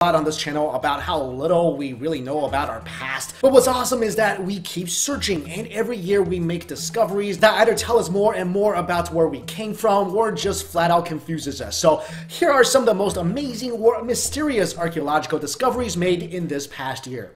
On this channel about how little we really know about our past, but what's awesome is that we keep searching, and every year we make discoveries that either tell us more and more about where we came from or just flat out confuses us. So here are some of the most amazing or mysterious archaeological discoveries made in this past year.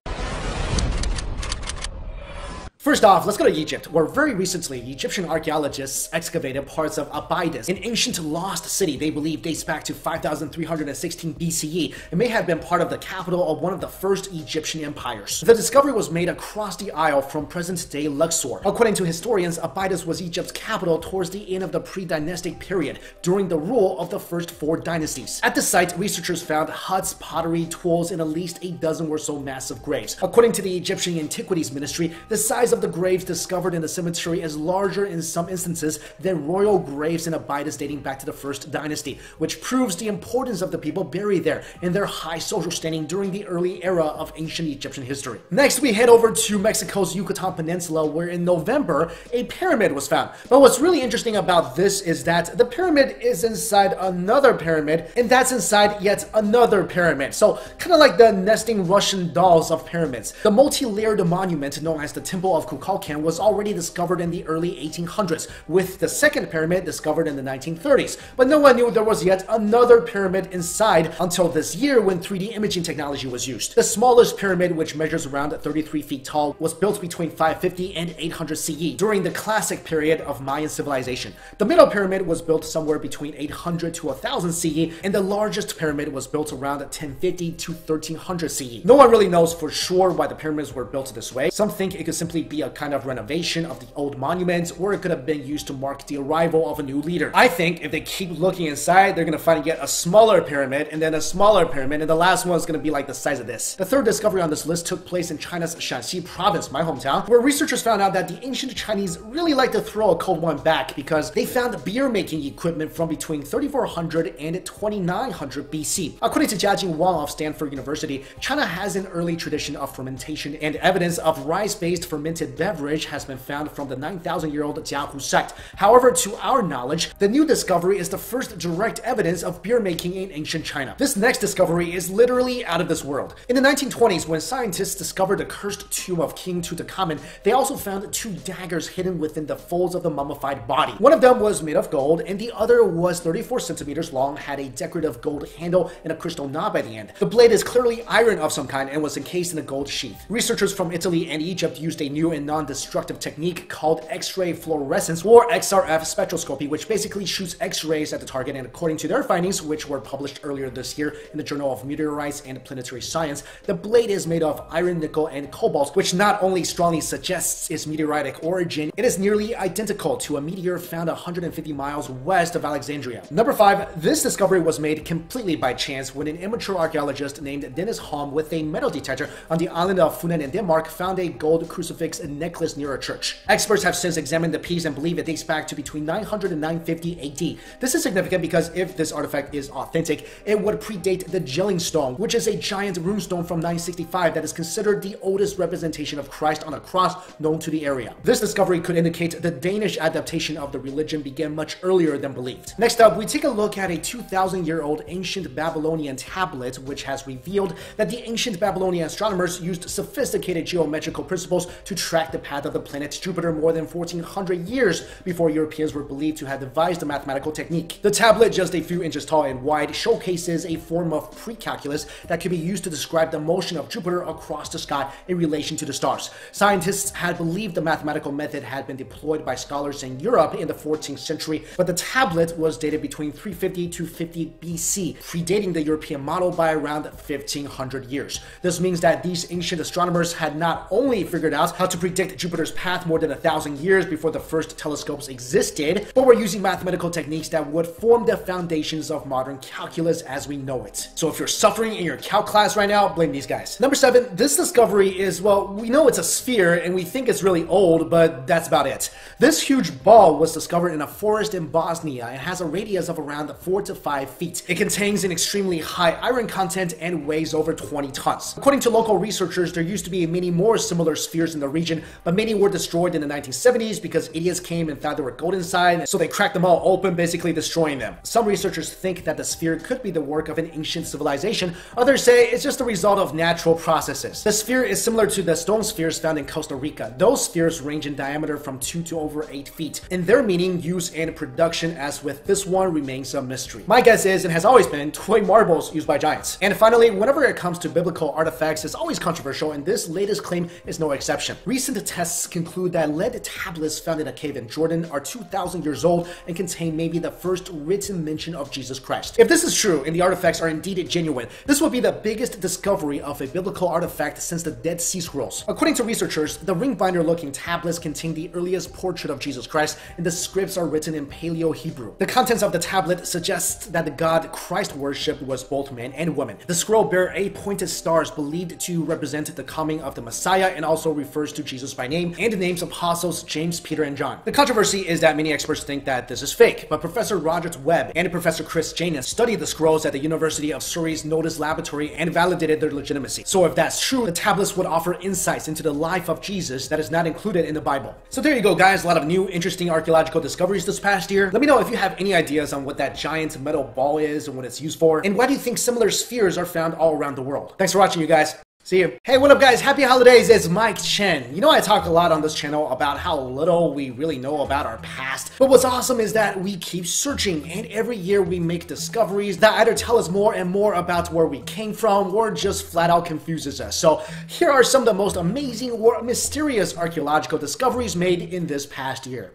First off, let's go to Egypt, where very recently Egyptian archaeologists excavated parts of Abydos, an ancient lost city they believe dates back to 5316 BCE. It may have been part of the capital of one of the first Egyptian empires. The discovery was made across the Isle from present-day Luxor. According to historians, Abydos was Egypt's capital towards the end of the pre-dynastic period, during the rule of the first 4 dynasties. At the site, researchers found huts, pottery, tools, and at least a dozen or so massive graves. According to the Egyptian Antiquities Ministry, the size of the graves discovered in the cemetery is larger in some instances than royal graves in Abydos dating back to the first dynasty, which proves the importance of the people buried there and their high social standing during the early era of ancient Egyptian history. Next, we head over to Mexico's Yucatan Peninsula, where in November, a pyramid was found. But what's really interesting about this is that the pyramid is inside another pyramid, and that's inside yet another pyramid. So, kind of like the nesting Russian dolls of pyramids. The multi-layered monument known as the Temple of Kukulkan was already discovered in the early 1800s, with the second pyramid discovered in the 1930s. But no one knew there was yet another pyramid inside until this year when 3D imaging technology was used. The smallest pyramid, which measures around 33 feet tall, was built between 550 and 800 CE during the classic period of Mayan civilization. The middle pyramid was built somewhere between 800 to 1000 CE, and the largest pyramid was built around 1050 to 1300 CE. No one really knows for sure why the pyramids were built this way. Some think it could simply be a kind of renovation of the old monuments, or it could have been used to mark the arrival of a new leader. I think if they keep looking inside, they're gonna find yet a smaller pyramid, and then a smaller pyramid, and the last one is gonna be like the size of this. The third discovery on this list took place in China's Shanxi province, my hometown, where researchers found out that the ancient Chinese really like to throw a cold one back because they found beer making equipment from between 3400 and 2900 BC. According to Jiajing Wang of Stanford University, China has an early tradition of fermentation, and evidence of rice-based fermented beverage has been found from the 9,000-year-old Jiahu site. However, to our knowledge, the new discovery is the first direct evidence of beer making in ancient China. This next discovery is literally out of this world. In the 1920s, when scientists discovered the cursed tomb of King Tutankhamun, they also found 2 daggers hidden within the folds of the mummified body. One of them was made of gold, and the other was 34 centimeters long, had a decorative gold handle and a crystal knob at the end. The blade is clearly iron of some kind and was encased in a gold sheath. Researchers from Italy and Egypt used a new and non-destructive technique called X-ray fluorescence, or XRF spectroscopy, which basically shoots X-rays at the target, and according to their findings, which were published earlier this year in the Journal of Meteorites and Planetary Science, the blade is made of iron, nickel, and cobalt, which not only strongly suggests its meteoritic origin, it is nearly identical to a meteor found 150 miles west of Alexandria. Number 5, this discovery was made completely by chance when an amateur archaeologist named Dennis Holm with a metal detector on the island of Funen in Denmark found a gold crucifix necklace near a church. Experts have since examined the piece and believe it dates back to between 900 and 950 AD. This is significant because if this artifact is authentic, it would predate the Gelling Stone, which is a giant runestone from 965 that is considered the oldest representation of Christ on a cross known to the area. This discovery could indicate the Danish adaptation of the religion began much earlier than believed. Next up, we take a look at a 2,000-year-old ancient Babylonian tablet, which has revealed that the ancient Babylonian astronomers used sophisticated geometrical principles to track the path of the planet Jupiter more than 1400 years before Europeans were believed to have devised a mathematical technique. The tablet, just a few inches tall and wide, showcases a form of pre-calculus that could be used to describe the motion of Jupiter across the sky in relation to the stars. Scientists had believed the mathematical method had been deployed by scholars in Europe in the 14th century, but the tablet was dated between 350 to 50 BC, predating the European model by around 1500 years. This means that these ancient astronomers had not only figured out how to predict Jupiter's path more than 1,000 years before the first telescopes existed, but were using mathematical techniques that would form the foundations of modern calculus as we know it. So if you're suffering in your calc class right now, blame these guys. Number 7, this discovery is, well, we know it's a sphere and we think it's really old, but that's about it. This huge ball was discovered in a forest in Bosnia and has a radius of around 4 to 5 feet. It contains an extremely high iron content and weighs over 20 tons. According to local researchers, there used to be many more similar spheres in the region region, but many were destroyed in the 1970s because idiots came and thought they were gold inside, so they cracked them all open, basically destroying them. Some researchers think that the sphere could be the work of an ancient civilization. Others say it's just the result of natural processes. The sphere is similar to the stone spheres found in Costa Rica. Those spheres range in diameter from 2 to over 8 feet, and their meaning, use, and production, as with this one, remains a mystery. My guess is, and has always been, toy marbles used by giants. And finally, whenever it comes to biblical artifacts, it's always controversial, and this latest claim is no exception. Recent tests conclude that lead tablets found in a cave in Jordan are 2,000 years old and contain maybe the first written mention of Jesus Christ. If this is true, and the artifacts are indeed genuine, this would be the biggest discovery of a biblical artifact since the Dead Sea Scrolls. According to researchers, the ring binder looking tablets contain the earliest portrait of Jesus Christ, and the scripts are written in Paleo-Hebrew. The contents of the tablet suggest that the God Christ worshipped was both man and woman. The scroll bear 8 pointed stars believed to represent the coming of the Messiah, and also refers to Jesus by name and the names of apostles James, Peter, and John. The controversy is that many experts think that this is fake, but Professor Roger Webb and Professor Chris Janus studied the scrolls at the University of Surrey's Nodus Laboratory and validated their legitimacy. So if that's true, the tablets would offer insights into the life of Jesus that is not included in the Bible. So there you go, guys. A lot of new interesting archaeological discoveries this past year. Let me know if you have any ideas on what that giant metal ball is and what it's used for, and why do you think similar spheres are found all around the world? Thanks for watching, you guys. See you. Hey, what up, guys? Happy holidays. It's Mike Chen. You know, I talk a lot on this channel about how little we really know about our past, but what's awesome is that we keep searching, and every year we make discoveries that either tell us more and more about where we came from, or just flat out confuses us. So here are some of the most amazing or mysterious archaeological discoveries made in this past year.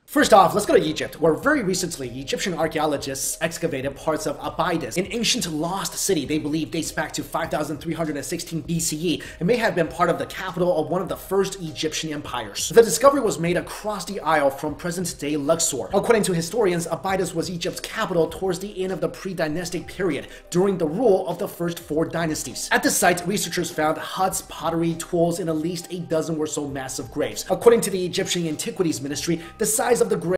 First off, let's go to Egypt, where very recently Egyptian archaeologists excavated parts of Abydos, an ancient lost city they believe dates back to 5316 BCE and may have been part of the capital of one of the first Egyptian empires. The discovery was made across the Isle from present-day Luxor. According to historians, Abydos was Egypt's capital towards the end of the pre-dynastic period, during the rule of the first 4 dynasties. At the site, researchers found huts, pottery, tools, and at least a dozen or so massive graves. According to the Egyptian Antiquities Ministry, the size of the grave